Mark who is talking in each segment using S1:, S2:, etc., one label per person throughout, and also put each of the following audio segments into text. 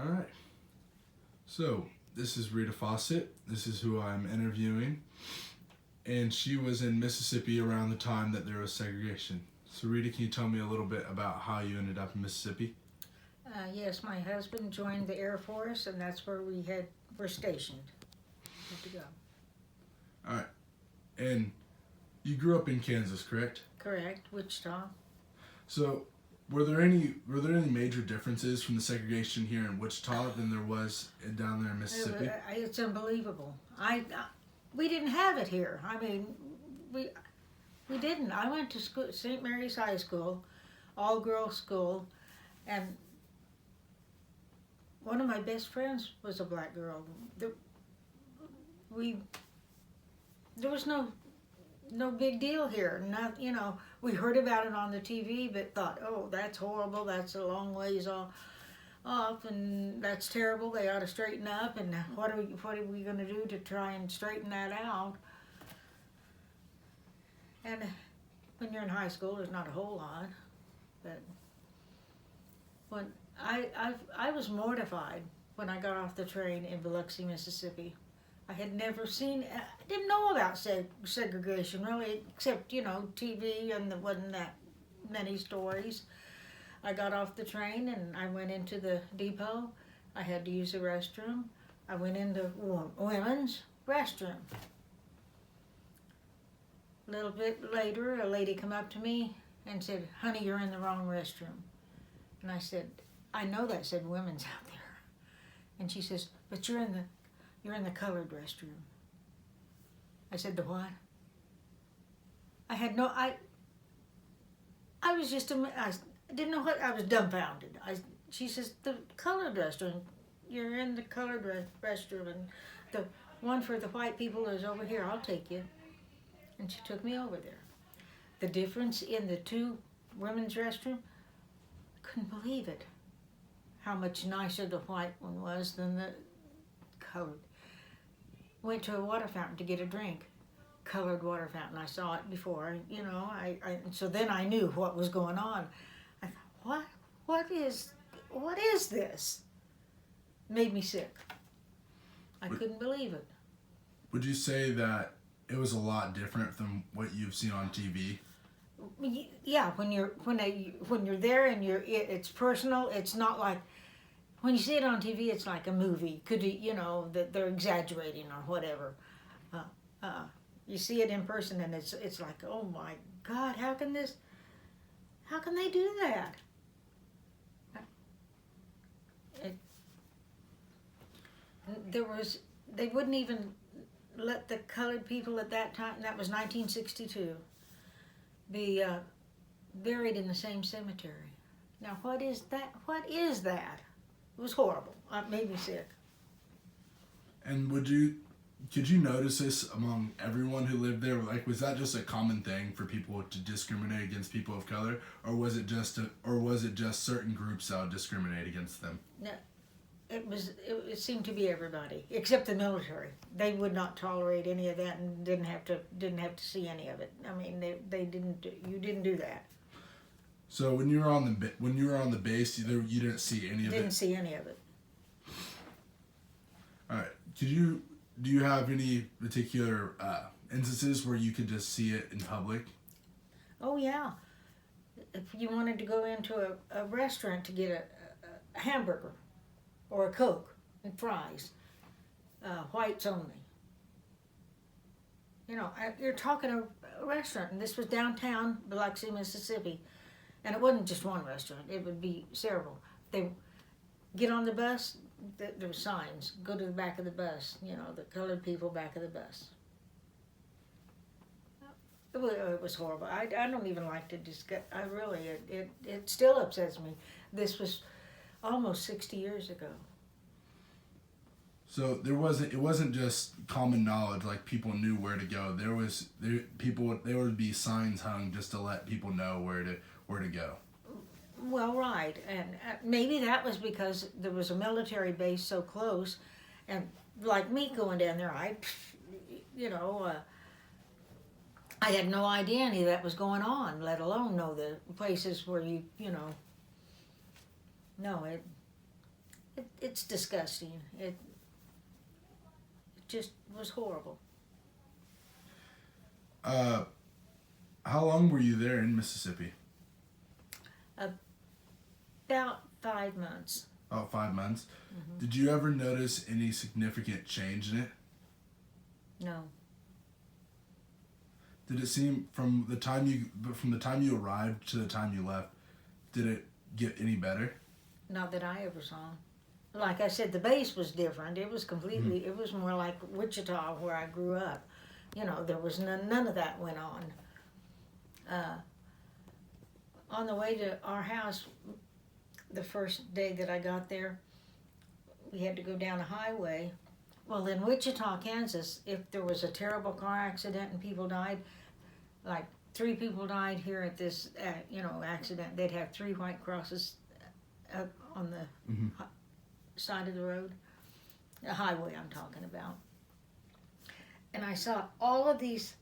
S1: All right. So, this is Rita Fawcett. This is who I'm interviewing. And she was in Mississippi around the time that there was segregation. So, Rita, can you tell me a little bit about how you ended up in Mississippi?
S2: Yes, my husband joined the Air Force, and that's where we're stationed. Good to go.
S1: All right. And you grew up in Kansas, correct?
S2: Correct, Wichita.
S1: So, were there any major differences from the segregation here in Wichita than there was down there in Mississippi?
S2: It's unbelievable. We didn't have it here. I mean, we didn't. I went to school, St. Mary's High School, all girls school, and one of my best friends was a black girl. There was no big deal here. Not, we heard about it on the TV, but thought, oh, that's horrible. That's a long ways off, and that's terrible. They ought to straighten up. And what are we going to do to try and straighten that out? And when you're in high school, there's not a whole lot, but when I was mortified when I got off the train in Biloxi, Mississippi. I had never seen, I didn't know about segregation really, except, TV, and there wasn't that many stories. I got off the train and I went into the depot. I had to use the restroom. I went into women's restroom. A little bit later, a lady come up to me and said, "Honey, you're in the wrong restroom." And I said, "I know that said women's out there." And she says, "But you're in the colored restroom." I said, "The what?" I was just, I didn't know what, I was dumbfounded. She says, "The colored restroom, you're in the colored restroom, and the one for the white people is over here, I'll take you." And she took me over there. The difference in the two women's restroom, couldn't believe it. How much nicer the white one was than the colored. Went to a water fountain to get a drink. Colored water fountain. I saw it before, so then I knew what was going on. I thought, what is this? Made me sick. I couldn't believe it.
S1: Would you say that it was a lot different from what you've seen on TV?
S2: Yeah, when you're there and it's personal. It's not like when you see it on TV. It's like a movie. Could that they're exaggerating or whatever. You see it in person and it's like, oh my God, how can they do that? They wouldn't even let the colored people at that time. That was 1962. Be buried in the same cemetery. Now, what is that? What is that? It was horrible. It made me sick.
S1: And could you notice this among everyone who lived there? Like, was that just a common thing for people to discriminate against people of color, or was it just certain groups that would discriminate against them?
S2: No, it seemed to be everybody except the military. They would not tolerate any of that and didn't have to see any of it. I mean, they didn't. You didn't do that.
S1: So when you were on the base, you didn't see any of it.
S2: Didn't see any of it.
S1: All right. Do you have any particular instances where you could just see it in public?
S2: Oh yeah. If you wanted to go into a restaurant to get a hamburger or a Coke and fries, whites only. You're talking a restaurant, and this was downtown Biloxi, Mississippi, and it wasn't just one restaurant. It would be several. They get on the bus. There were signs. Go to the back of the bus. The colored people back of the bus. It was horrible. I don't even like to discuss. It still upsets me. This was almost 60 years ago.
S1: So it wasn't just common knowledge, like people knew where to go. There would be signs hung just to let people know where to go.
S2: Well, right, and maybe that was because there was a military base so close, and like me going down there, I had no idea any of that was going on, let alone know the places where no, It's disgusting. It just was horrible.
S1: How long were you there in Mississippi?
S2: About 5 months.
S1: About 5 months.
S2: Mm-hmm.
S1: Did you ever notice any significant change in it?
S2: No.
S1: Did it seem from the time you arrived to the time you left, did it get any better?
S2: Not that I ever saw. Like I said, the base was different. It was completely, it was more like Wichita where I grew up. You know, there was none of that went on. On the way to our house, the first day that I got there, we had to go down a highway. Well, in Wichita, Kansas, if there was a terrible car accident and people died, like 3 people died here at this, accident, they'd have 3 white crosses up on the side of the road, the highway I'm talking about. And I saw all of these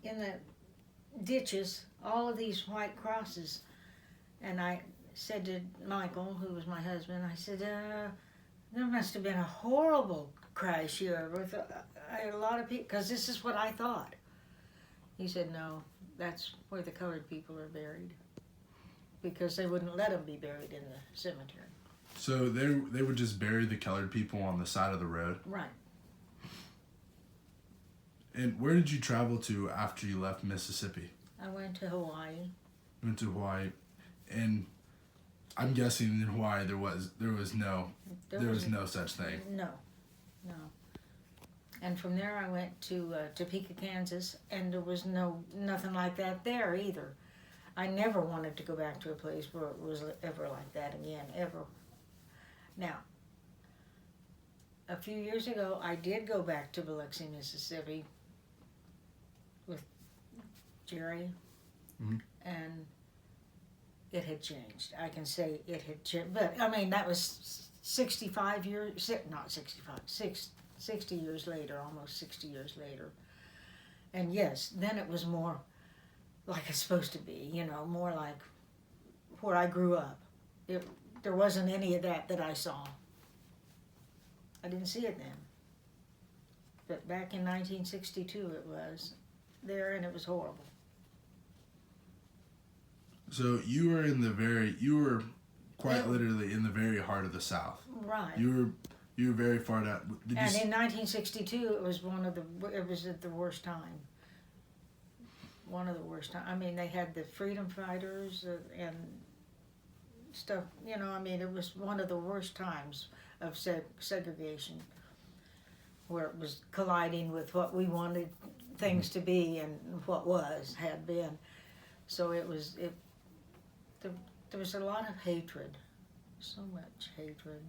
S2: in the ditches, all of these white crosses, and I said to Michael, who was my husband, I said, there must have been a horrible crash here with a lot of people, because this is what I thought. He said, no, that's where the colored people are buried, because they wouldn't let them be buried in the cemetery.
S1: So they would just bury the colored people on the side of the road?
S2: Right.
S1: And where did you travel to after you left Mississippi?
S2: I went to Hawaii.
S1: Went to Hawaii, and I'm guessing in Hawaii there was no such thing.
S2: No. And from there I went to Topeka, Kansas, and there was nothing like that there either. I never wanted to go back to a place where it was ever like that again, ever. Now, a few years ago, I did go back to Biloxi, Mississippi with Jerry, and it had changed. I can say it had changed, but I mean, that was 65 years, not 65, 60 years later, almost 60 years later. And yes, then it was more like it's supposed to be, more like where I grew up. There wasn't any of that I saw. I didn't see it then. But back in 1962 it was there, and it was horrible.
S1: So you were quite literally in the very heart of the South.
S2: Right.
S1: You were very far out.
S2: In 1962 it was at the worst time. One of the worst times. I mean, they had the freedom fighters and stuff, it was one of the worst times of segregation, where it was colliding with what we wanted things to be and what had been. So there was a lot of hatred, so much hatred.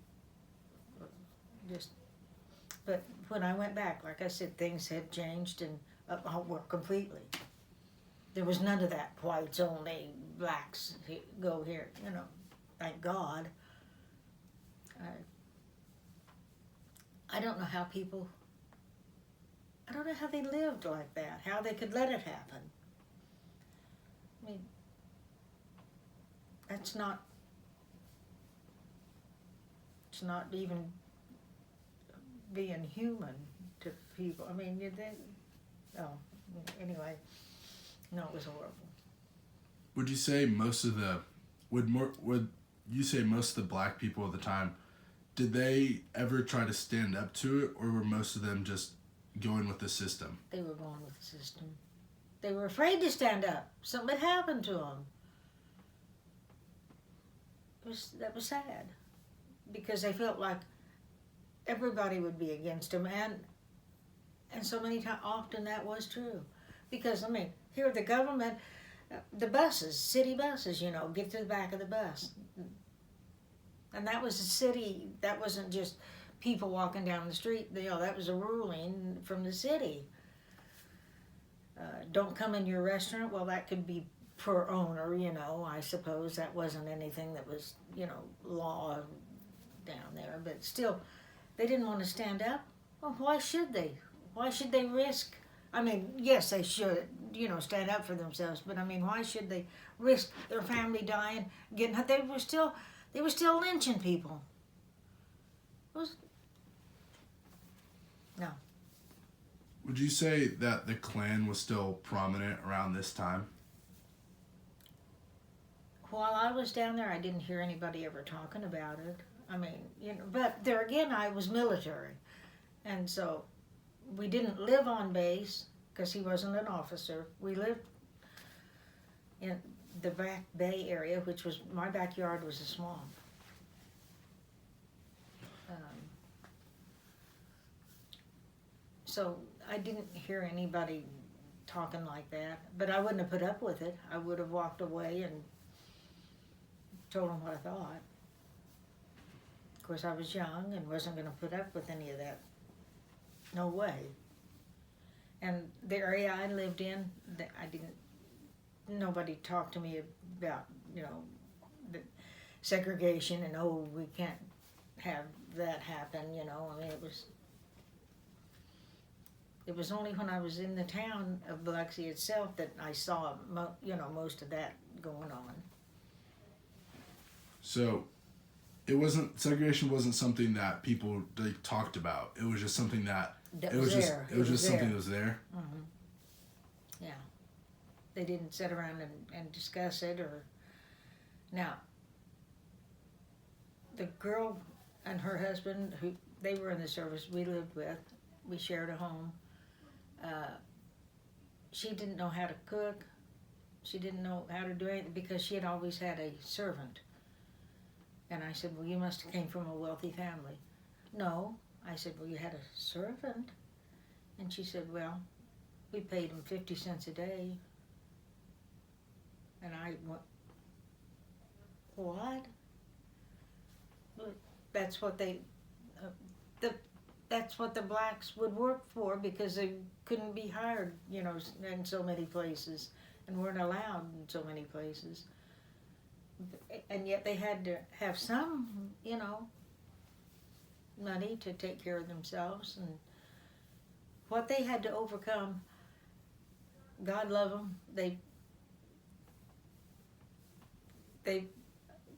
S2: But when I went back, like I said, things had changed and completely. There was none of that whites only, blacks go here, thank God. I don't know how they lived like that, how they could let it happen. I mean, it's not even being human to people. I mean, anyway, no, it was horrible.
S1: Would you say most of the black people at the time, did they ever try to stand up to it, or were most of them just going with the system?
S2: They were going with the system. They were afraid to stand up. Something had happened to them. That was sad, because they felt like everybody would be against them, and so many times, often that was true, because here the government, the buses, city buses, get to the back of the bus, and that was a city. That wasn't just people walking down the street. That was a ruling from the city. Don't come in your restaurant. Well, that could be per owner, I suppose that wasn't anything that was, law down there, but still, they didn't want to stand up. Well, why should they? Why should they risk? Yes, they should, stand up for themselves, but why should they risk their family dying, getting hurt? They were still lynching people. was no.
S1: Would you say that the Klan was still prominent around this time?
S2: While I was down there, I didn't hear anybody ever talking about it. I mean, you know, but there again, I was military, and so we didn't live on base because he wasn't an officer. We lived in the back bay area, which was my backyard was a swamp. So I didn't hear anybody talking like that, but I wouldn't have put up with it. I would have walked away and told them what I thought. Of course, I was young and wasn't going to put up with any of that. No way. And the area I lived in, I didn't. Nobody talked to me about, you know, the segregation and oh, we can't have that happen. You know, I mean, it was only when I was in the town of Biloxi itself that I saw, most of that going on.
S1: So, segregation wasn't something that people talked about. It was just something that
S2: It was just
S1: something that was there.
S2: Mm-hmm. Yeah, they didn't sit around and discuss it now. The girl and her husband, who they were in the service we lived with, we shared a home. She didn't know how to cook. She didn't know how to do anything because she had always had a servant. And I said, well, you must have came from a wealthy family. No. I said, well, you had a servant? And she said, well, we paid him 50 cents a day. And I went, what? That's what that's what the blacks would work for because they couldn't be hired, in so many places and weren't allowed in so many places. And yet they had to have some, money to take care of themselves. And what they had to overcome, God love them, they've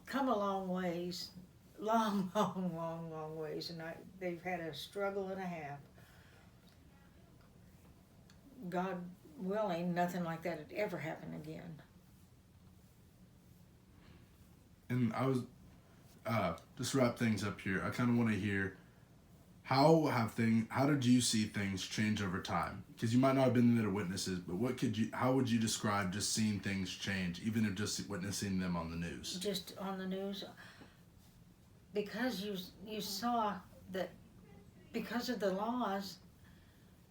S2: come a long ways. Long ways, and they've had a struggle and a half. God willing, nothing like that would ever happen again.
S1: And I was, just to wrap things up here, I kind of want to hear, how did you see things change over time? Because you might not have been there to witness it, but how would you describe just seeing things change, even if just witnessing them on the news?
S2: Just on the news? Because you saw that because of the laws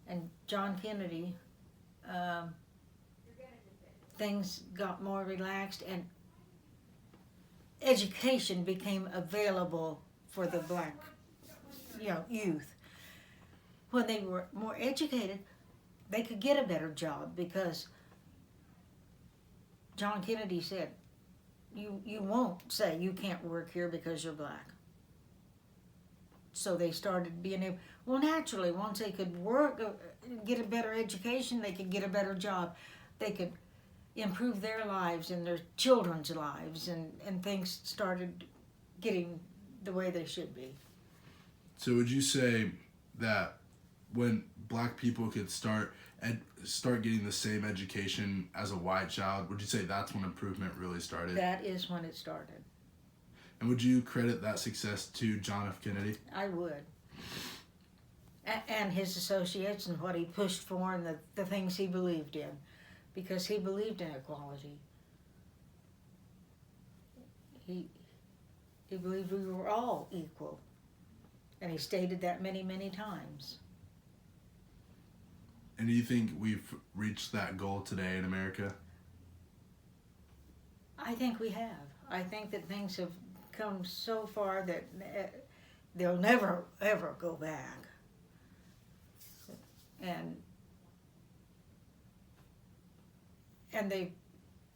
S2: and John Kennedy, things got more relaxed and education became available for the black, youth. When they were more educated, they could get a better job because John Kennedy said, you won't say you can't work here because you're black. So they started being able, well, naturally, once they could work, get a better education, they could get a better job. They could improve their lives and their children's lives, and things started getting the way they should be.
S1: So would you say that when black people could start getting the same education as a white child, would you say that's when improvement really started?
S2: That is when it started.
S1: And would you credit that success to John F. Kennedy?
S2: I would. And his associates and what he pushed for and the things he believed in. Because he believed in equality. He believed we were all equal. And he stated that many, many times.
S1: And do you think we've reached that goal today in America?
S2: I think we have. I think that things have come so far that they'll never, ever go back. And they,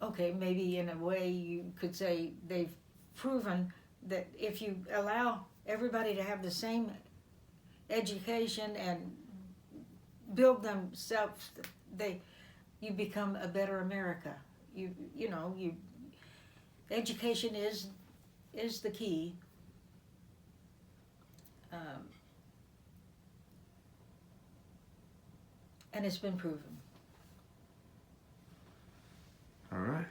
S2: okay, maybe in a way you could say they've proven that if you allow everybody to have the same education and build themselves, you become a better America. Education is the key. And it's been proven.
S3: All right.